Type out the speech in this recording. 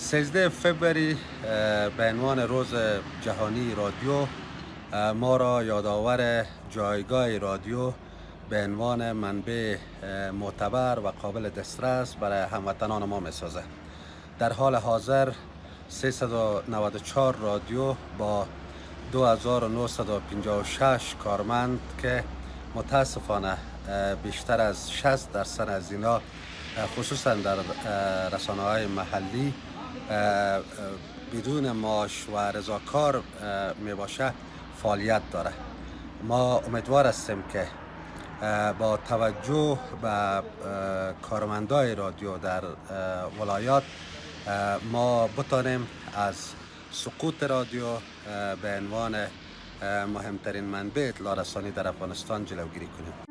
13 فوریه به عنوان روز جهانی رادیو ما را یادآور جایگاه رادیو به عنوان منبع معتبر و قابل دسترس برای هموطنان ما می‌سازد. در حال حاضر 394 رادیو با 2956 کارمند که متاسفانه بیشتر از 60% از اینا خصوصا در رسانه‌های محلی بدون معاش و رضاکار می باشه فعالیت داره. ما امیدوار هستیم که با توجه به کارمندای رادیو در ولایات ما بتانیم از سقوط رادیو به عنوان مهمترین منبع اطلاع رسانی در افغانستان جلوگیری کنیم.